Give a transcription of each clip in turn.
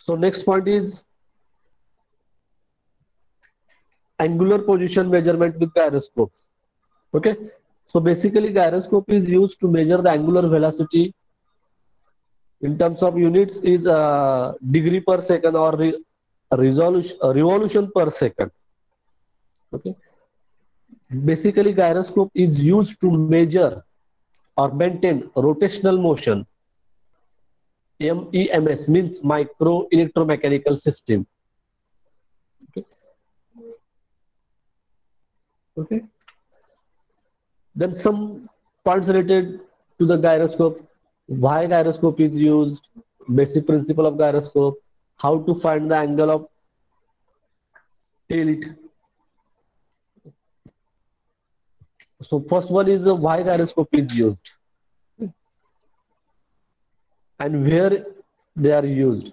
So next point is angular position measurement with gyroscope. Okay. So basically gyroscope is used to measure the angular velocity in terms of units is degree per second or resolution revolution per second. Okay. Basically gyroscope is used to measure or maintain rotational motion. MEMS means micro electromechanical system. Okay. Okay. Then some points related to the gyroscope, why gyroscope is used, basic principle of gyroscope, how to find the angle of tilt. So first one is why gyroscope is used and where they are used.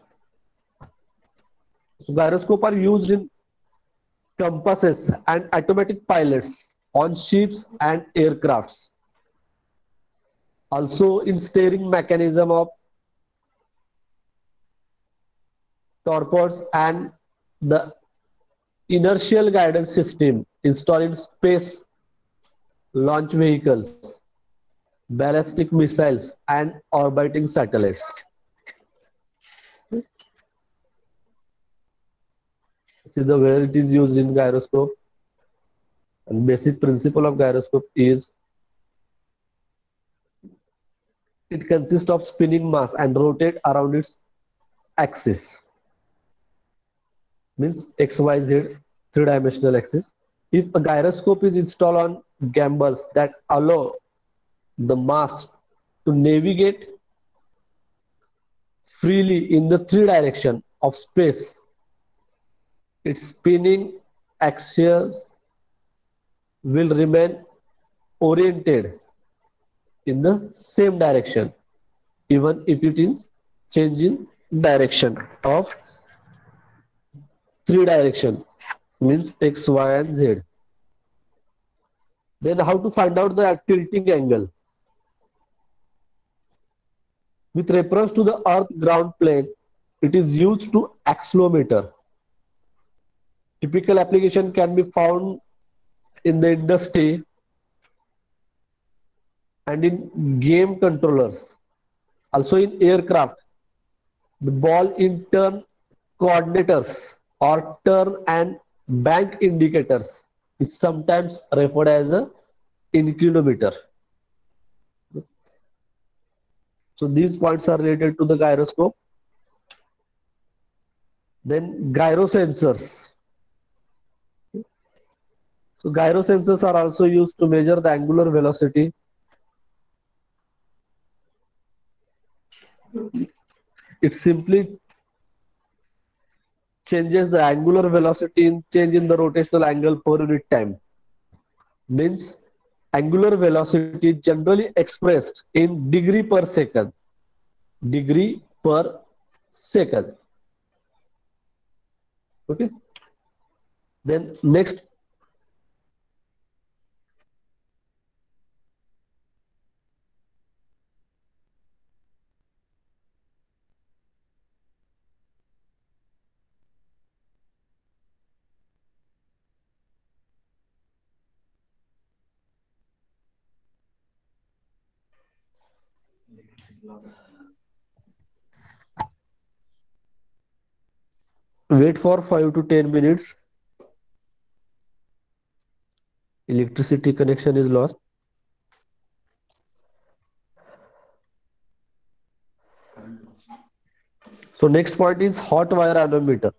So gyroscope are used in compasses and automatic pilots on ships and aircrafts. Also in steering mechanism of torpedoes and the inertial guidance system installed in space launch vehicles, ballistic missiles, and orbiting satellites. See the where it is used in gyroscope. And basic principle of gyroscope is it consists of spinning mass and rotate around its axis. Means XYZ three-dimensional axis. If a gyroscope is installed on gimbals that allow the mass to navigate freely in the three direction of space, its spinning axis will remain oriented in the same direction even if it is changing direction of three direction means x y and z. Then how to find out the tilting angle with reference to the earth ground plane, it is used to accelerometer. Typical application can be found in the industry and in game controllers, also in aircraft. The ball in turn coordinators or turn and bank indicators is sometimes referred as a inclinometer. So these points are related to the gyroscope. Then gyrosensors. So gyrosensors are also used to measure the angular velocity. It simply changes the angular velocity in change in the rotational angle per unit time. Means angular velocity is generally expressed in degree per second. Degree per second. Okay. Then next, wait for 5 to 10 minutes. Electricity connection is lost. So next point is hot wire anemometer.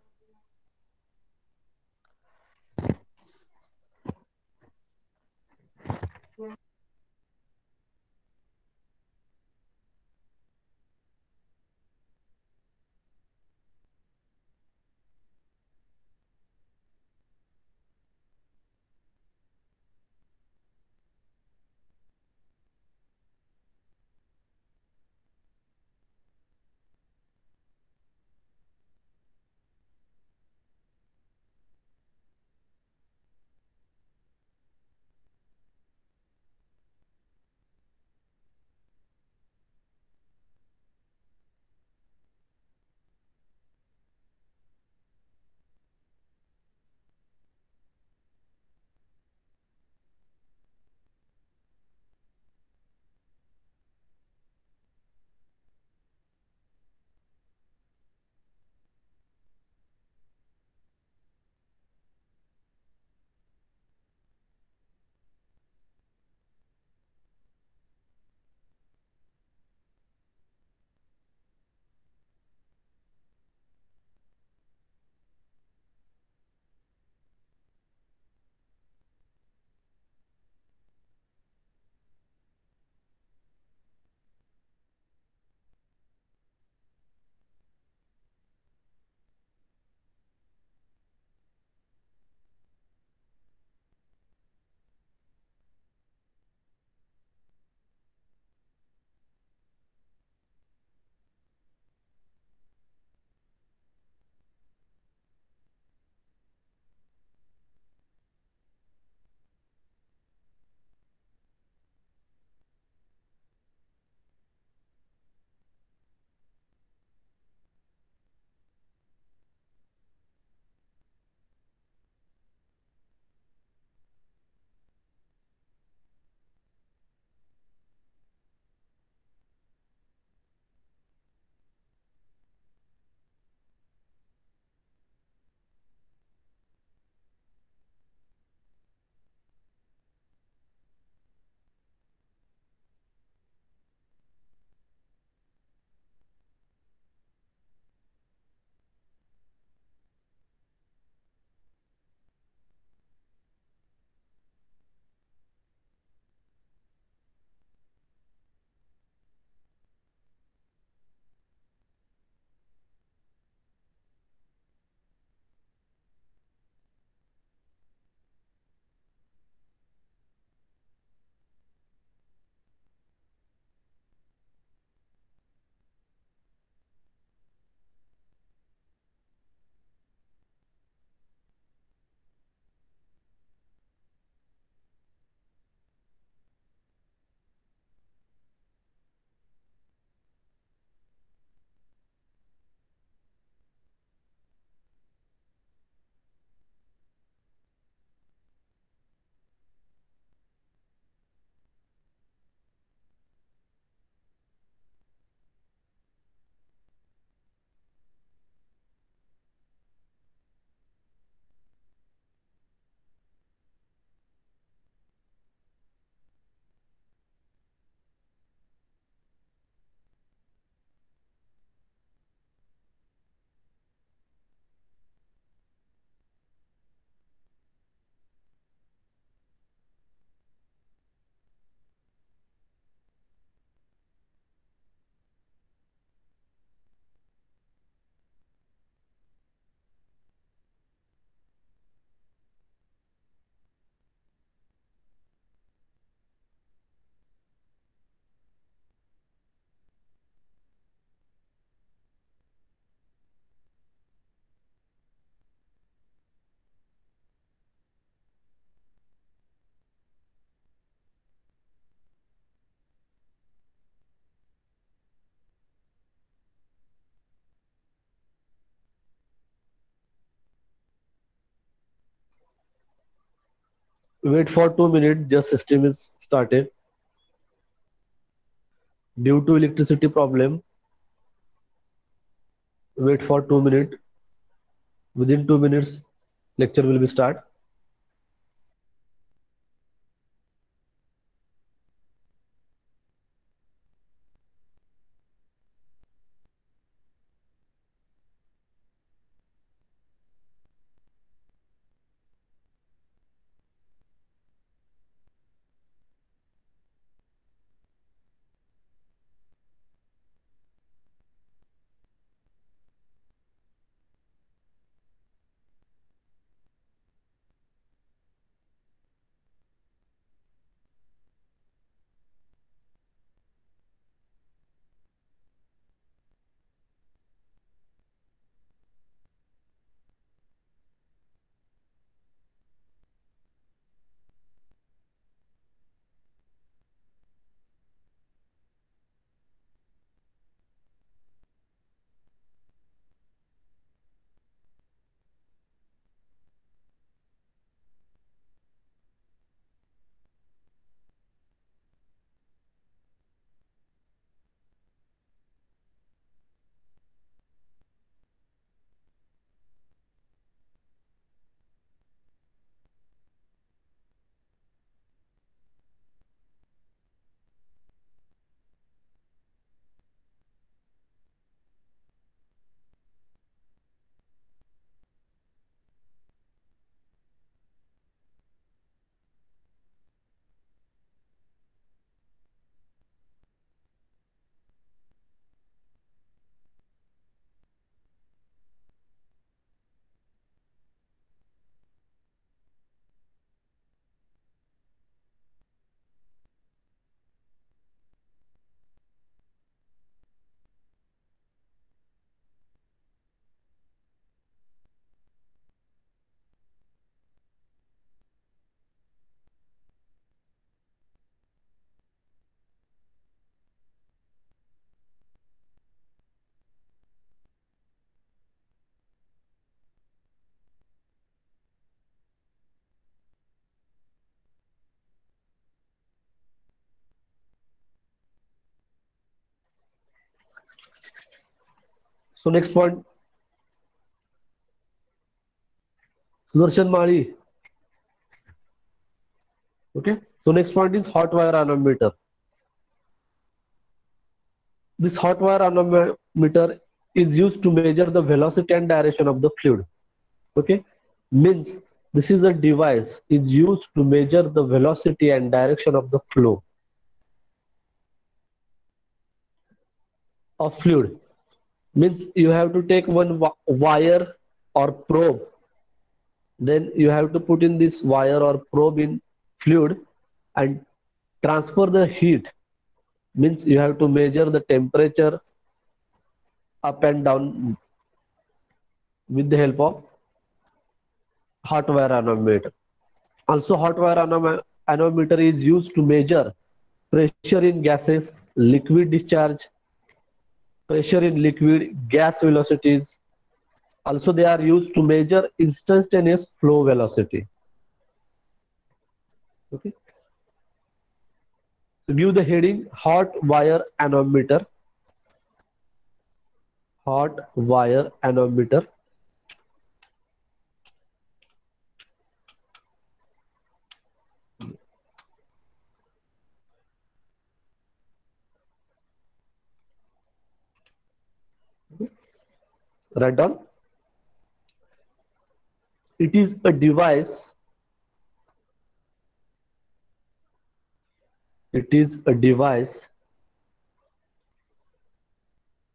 Wait for 2 minutes, just system is started. Due to electricity problem, wait for 2 minutes. Within 2 minutes, lecture will be start. So next point, Sudarshan Mali. Okay. So next point is hot wire anemometer. This hot wire anemometer is used to measure the velocity and direction of the fluid. Okay, means this is a device is used to measure the velocity and direction of the flow of fluid. Means you have to take one wire or probe, then you have to put in this wire or probe in fluid and transfer the heat. Means you have to measure the temperature up and down with the help of hot wire anemometer. Also, hot wire anemometer is used to measure pressure in gases, liquid discharge, pressure in liquid, gas velocities. Also, they are used to measure instantaneous flow velocity. Okay. So give the heading hot wire anemometer. Hot wire anemometer. Write down. It is a device. It is a device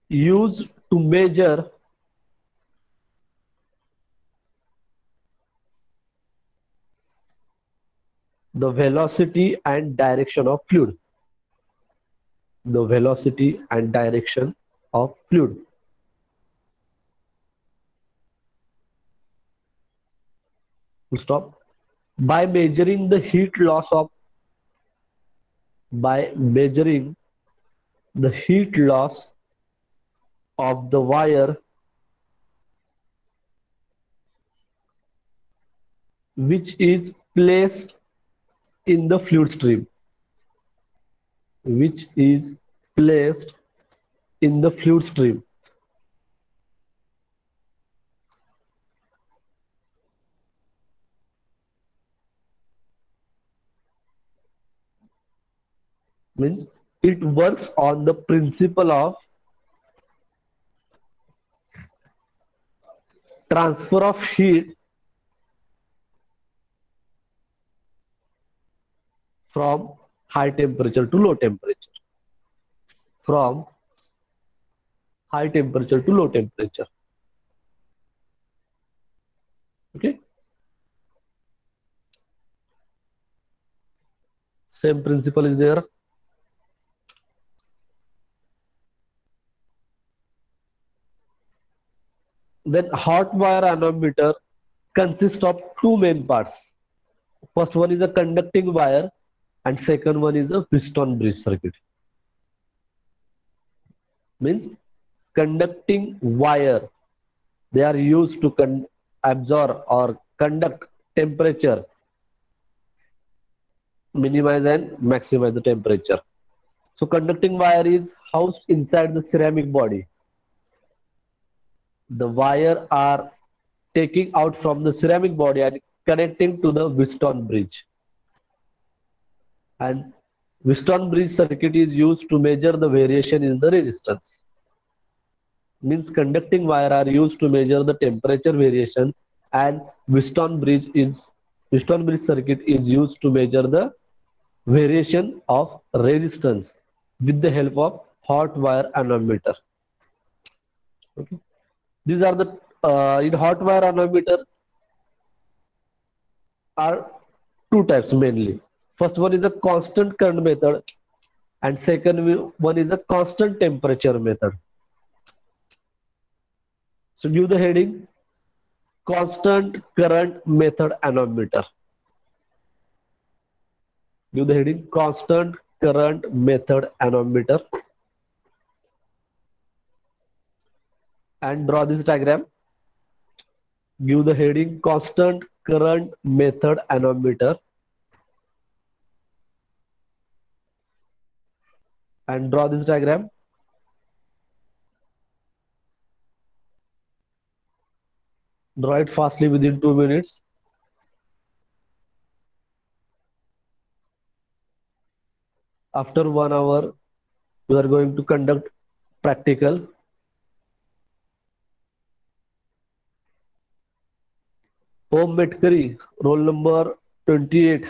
used to measure the velocity and direction of fluid. The velocity and direction of fluid. Stop. By measuring the heat loss of by measuring the heat loss of the wire which is placed in the fluid stream, which is placed in the fluid stream. Means it works on the principle of transfer of heat from high temperature to low temperature. From high temperature to low temperature. Okay. Same principle is there. Then hot wire anemometer consists of two main parts. First one is a conducting wire and second one is a piston bridge circuit. Means conducting wire, they are used to absorb or conduct temperature, minimize and maximize the temperature. So conducting wire is housed inside the ceramic body. The wire are taking out from the ceramic body and connecting to the Wheatstone bridge. And Wheatstone bridge circuit is used to measure the variation in the resistance. Means conducting wire are used to measure the temperature variation, and Wheatstone bridge circuit is used to measure the variation of resistance with the help of hot wire anemometer. Okay. These are the in hot wire anemometer are two types mainly. First one is a constant current method and second one is a constant temperature method. So give the heading constant current method anemometer. Give the heading constant current method anemometer and draw this diagram. Give the heading constant current method anemometer and draw this diagram. Draw it fastly within 2 minutes. After 1 hour, we are going to conduct practical. Om Metkari, roll number 28.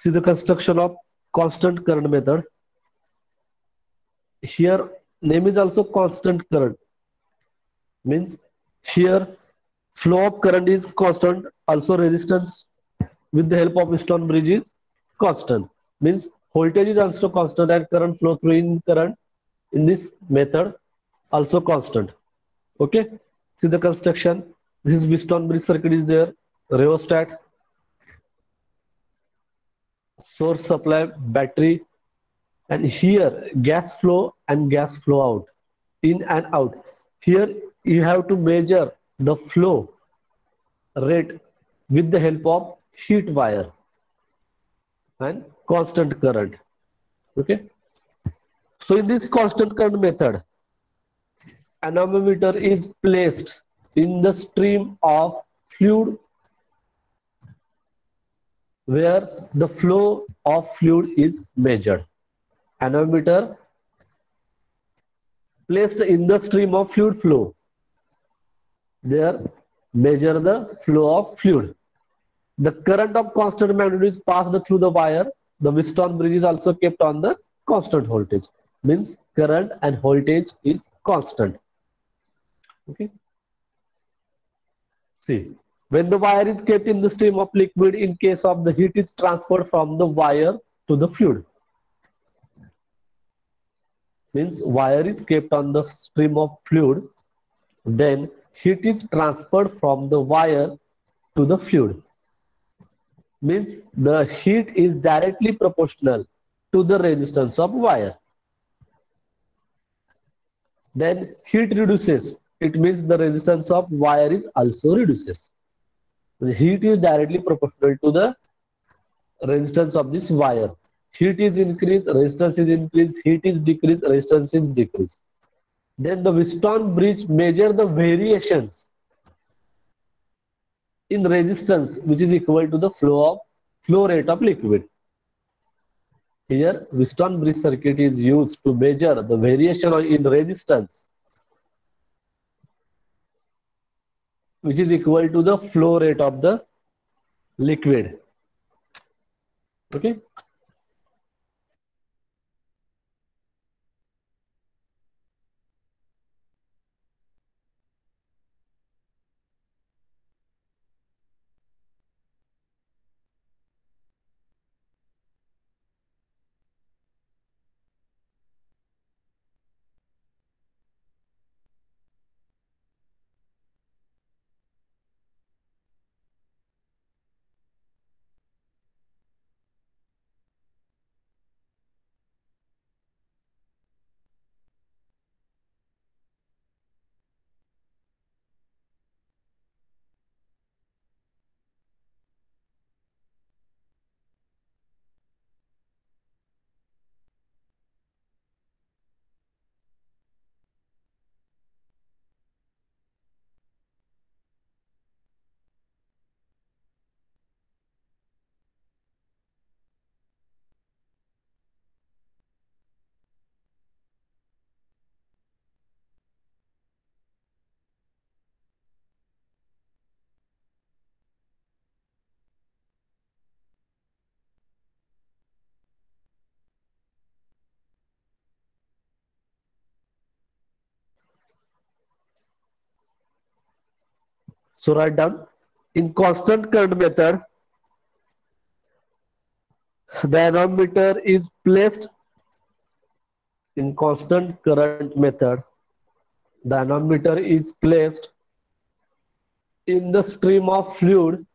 See the construction of constant current method. Here name is also constant current, means here flow of current is constant, also resistance with the help of stone bridge is constant, means voltage is also constant and current flow through in current in this method also constant. Okay, see the construction. This is Wheatstone bridge circuit is there, rheostat, source supply, battery, and here gas flow and gas flow out, in and out. Here you have to measure the flow rate with the help of heat wire and constant current. Okay, so in this constant current method, anemometer is placed in the stream of fluid where the flow of fluid is measured. Anemometer placed in the stream of fluid flow. There measure the flow of fluid. The current of constant magnitude is passed through the wire. The Wheatstone bridge is also kept on the constant voltage. Means current and voltage is constant. Okay. See, when the wire is kept in the stream of liquid, in case of the heat is transferred from the wire to the fluid. Means wire is kept on the stream of fluid, then heat is transferred from the wire to the fluid. Means the heat is directly proportional to the resistance of wire. Then heat reduces. It means the resistance of wire is also reduces. The heat is directly proportional to the resistance of this wire. Heat is increased, resistance is increased, heat is decreased, resistance is decreased. Then the Wheatstone bridge measure the variations in resistance which is equal to the flow rate of liquid. Here Wheatstone bridge circuit is used to measure the variation in resistance which is equal to the flow rate of the liquid. Okay. So write down, in constant current method, the anemometer is placed in constant current method. The anemometer is placed in the stream of fluid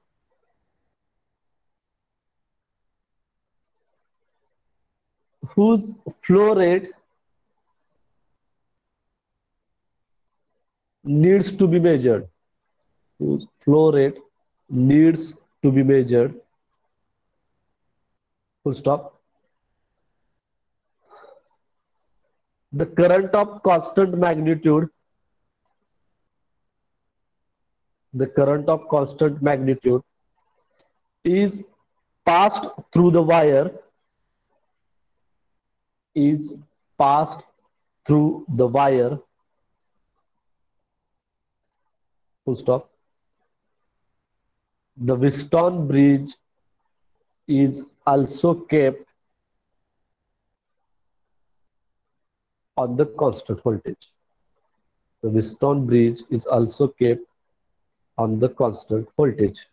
whose flow rate needs to be measured. Whose flow rate needs to be measured. Full stop. The current of constant magnitude, the current of constant magnitude is passed through the wire, is passed through the wire. Full stop. The Wheatstone bridge is also kept on the constant voltage. The Wheatstone bridge is also kept on the constant voltage.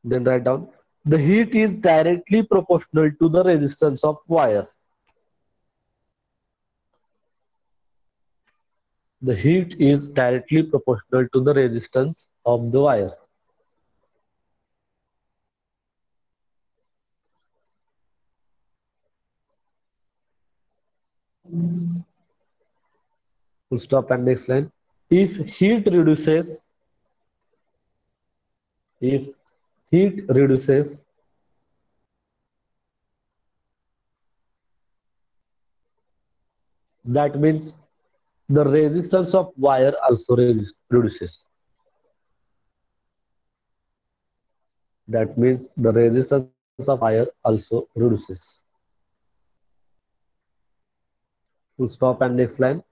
Then write down, the heat is directly proportional to the resistance of wire. The heat is directly proportional to the resistance of the wire. Full stop and next line. If heat reduces, if heat reduces, that means the resistance of wire also reduces. That means the resistance of wire also reduces. Full stop and next line.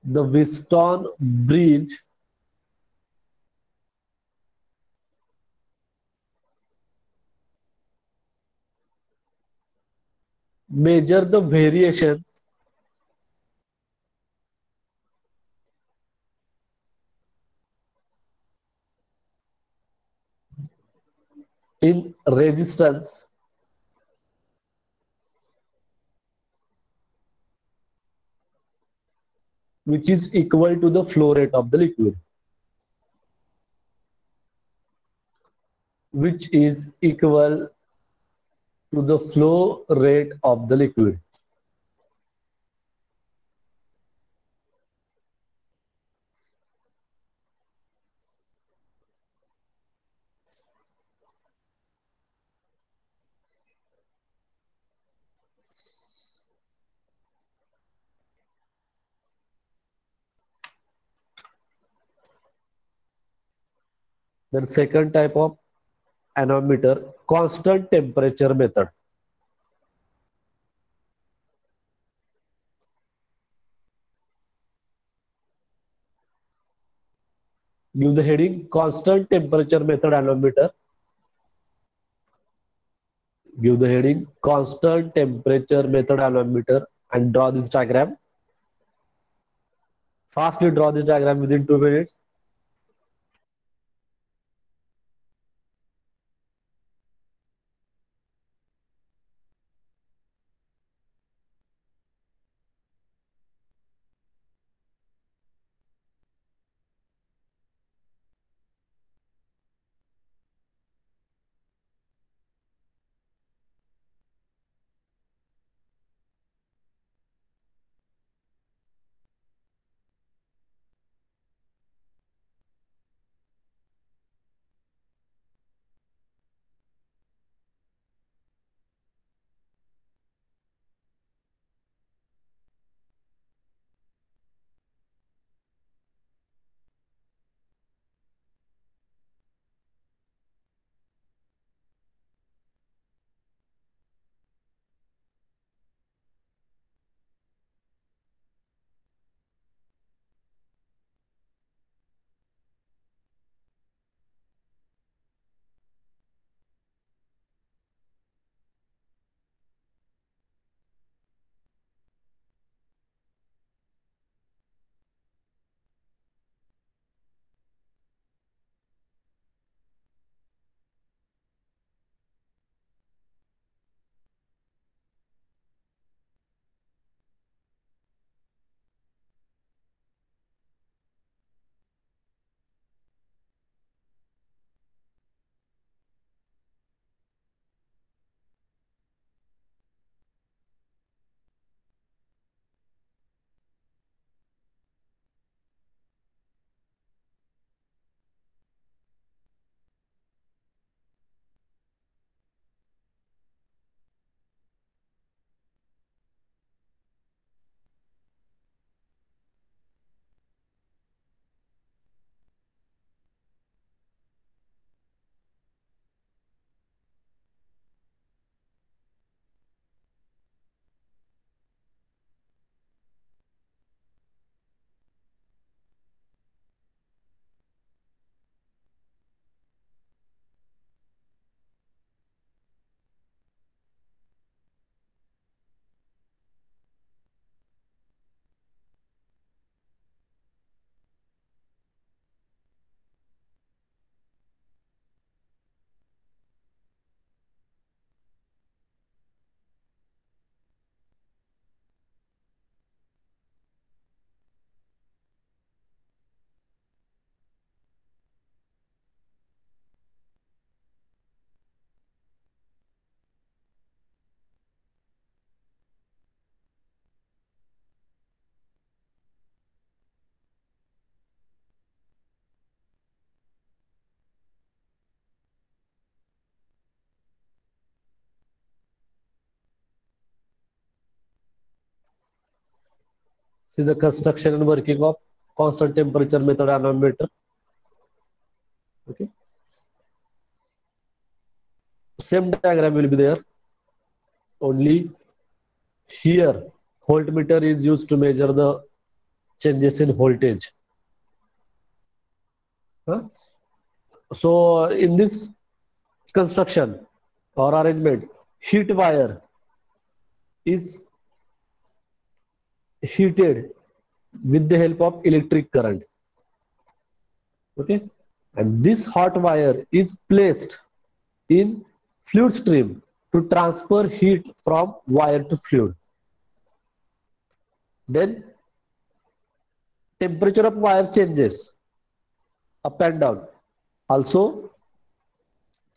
The Wheatstone bridge measure the variation in resistance which is equal to the flow rate of the liquid, which is equal to the flow rate of the liquid. The second type of anemometer, constant temperature method. Give the heading constant temperature method anemometer. Give the heading constant temperature method anemometer and draw this diagram. Fastly draw this diagram within 2 minutes. See the construction and working of constant temperature method anemometer. Okay. Same diagram will be there. Only here voltmeter is used to measure the changes in voltage. Huh? So in this construction or arrangement, heat wire is heated with the help of electric current. Okay, and this hot wire is placed in fluid stream to transfer heat from wire to fluid. Then temperature of wire changes up and down, also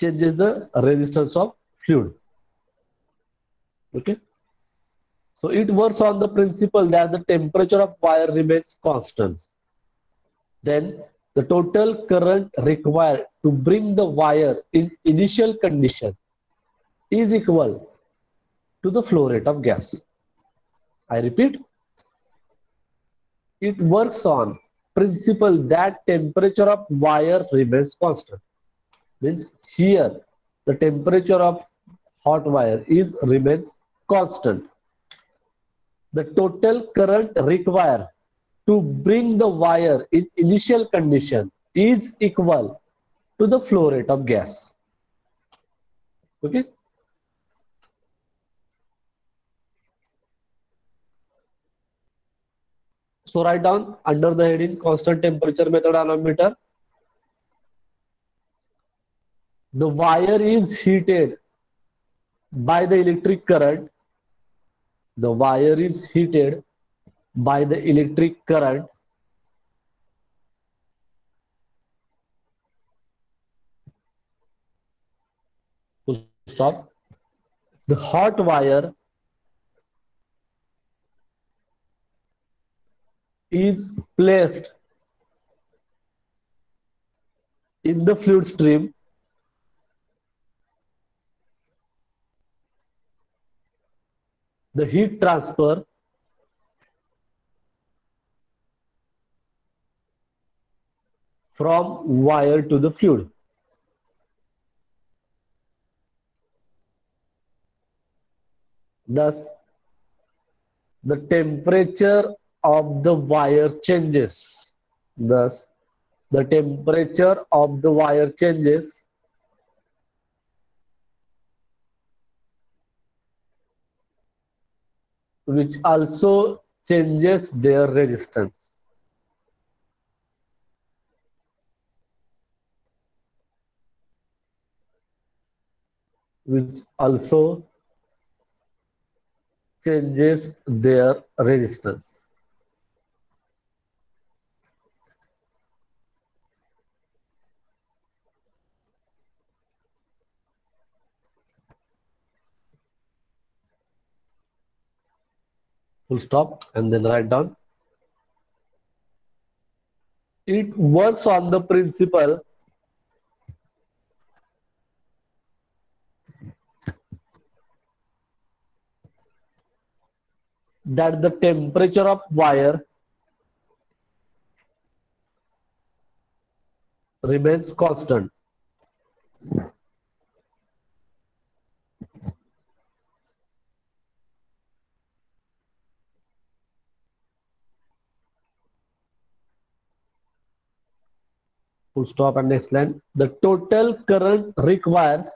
changes the resistance of fluid. Okay, so it works on the principle that the temperature of wire remains constant. Then the total current required to bring the wire in initial condition is equal to the flow rate of gas. I repeat, it works on principle that temperature of wire remains constant. Means here the temperature of hot wire is remains constant. The total current required to bring the wire in initial condition is equal to the flow rate of gas. Okay. So write down under the heading constant temperature method anemometer. The wire is heated by the electric current. The wire is heated by the electric current to stop. The hot wire is placed in the fluid stream the heat transfer from wire to the fluid. Thus, the temperature of the wire changes. Thus, the temperature of the wire changes which also changes their resistance. Which also changes their resistance. Full stop and then write down. It works on the principle that the temperature of wire remains constant. Full stop and next line. The total current required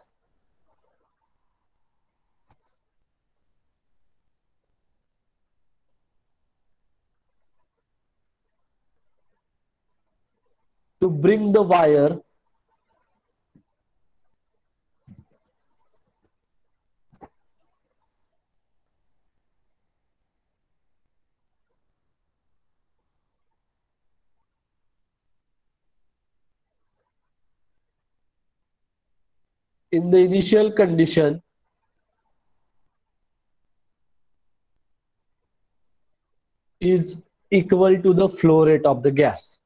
to bring the wire in the initial condition is equal to the flow rate of the gas.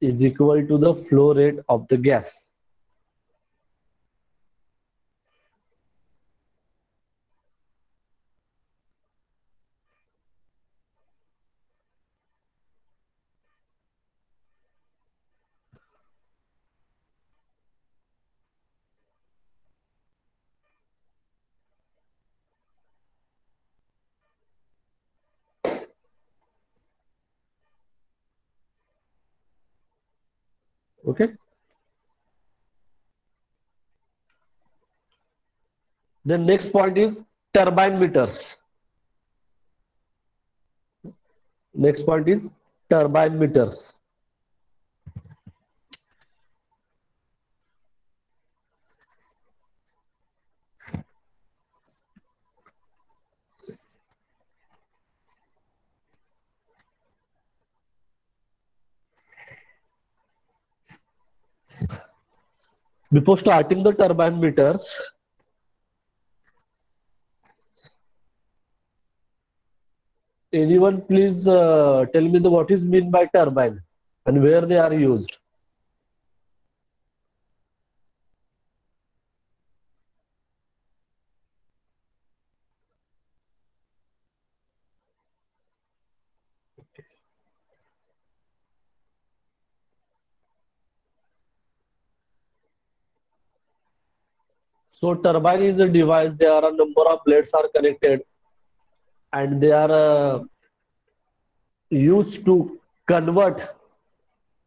Is equal to the flow rate of the gas. Okay. The next point is turbine meters. Next point is turbine meters. Before starting the turbine meters, anyone please tell me what is mean by turbine and where they are used. So turbine is a device. There are a number of blades are connected, and they are used to convert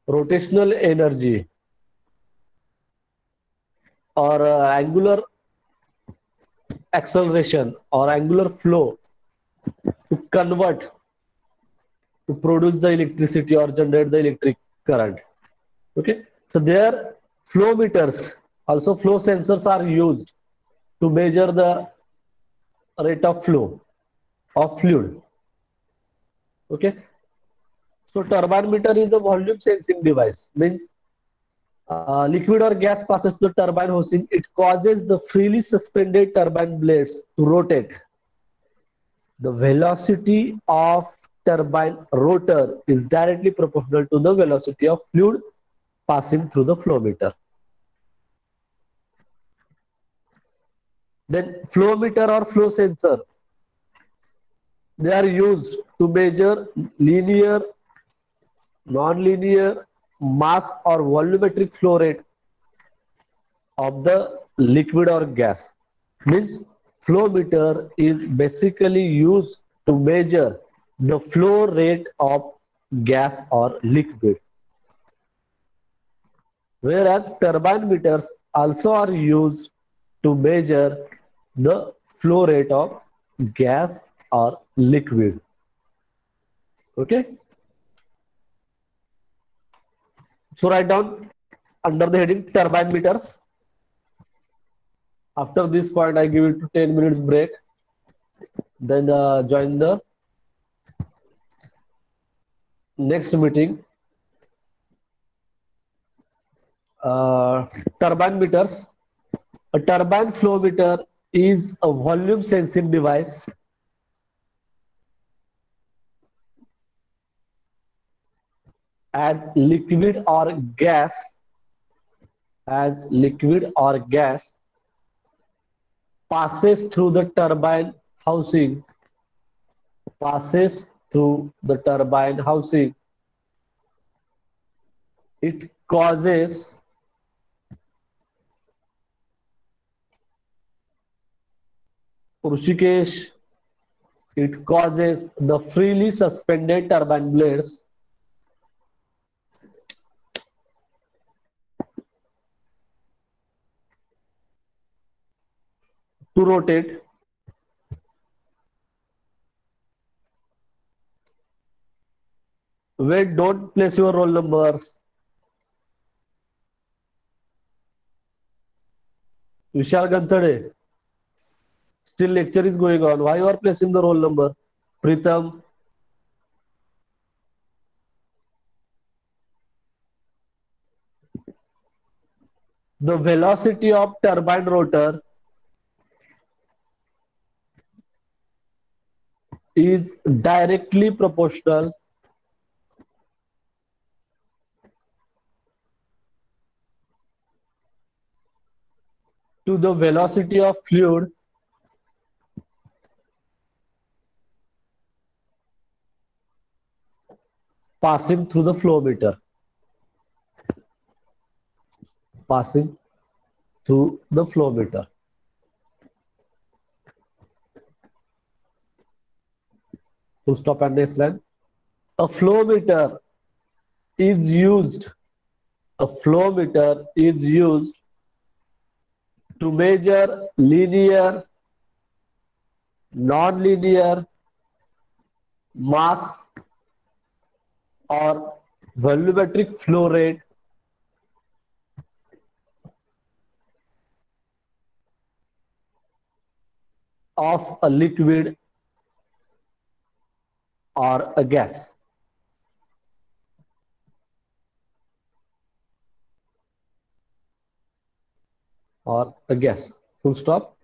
rotational energy or angular acceleration or angular flow to convert to produce the electricity or generate the electric current. Okay, so their flow meters, also flow sensors are used to measure the rate of flow of fluid. Okay, so turbine meter is a volume sensing device, means liquid or gas passes through the turbine housing. It causes the freely suspended turbine blades to rotate. The velocity of turbine rotor is directly proportional to the velocity of fluid passing through the flow meter. Then flow meter or flow sensor, they are used to measure linear, non-linear, mass or volumetric flow rate of the liquid or gas. Means flow meter is basically used to measure the flow rate of gas or liquid. Whereas turbine meters also are used to measure the flow rate of gas or liquid. Okay. So write down under the heading turbine meters. After this point, I give it to 10 minutes break. Then join the next meeting. Turbine meters. A turbine flow meter is a volume sensing device as liquid or gas passes through the turbine housing it causes Rushikesh, it causes the freely suspended turbine blades to rotate. Wait, don't place your roll numbers. Vishal Ganthade, still lecture is going on. Why you are placing the roll number? Pritam, the velocity of turbine rotor is directly proportional to the velocity of fluid passing through the flow meter. Passing through the flow meter. Full stop and next line. A flow meter is used. a flow meter is used to measure linear, non-linear, mass or volumetric flow rate of a liquid or a gas. Or a gas. Full stop.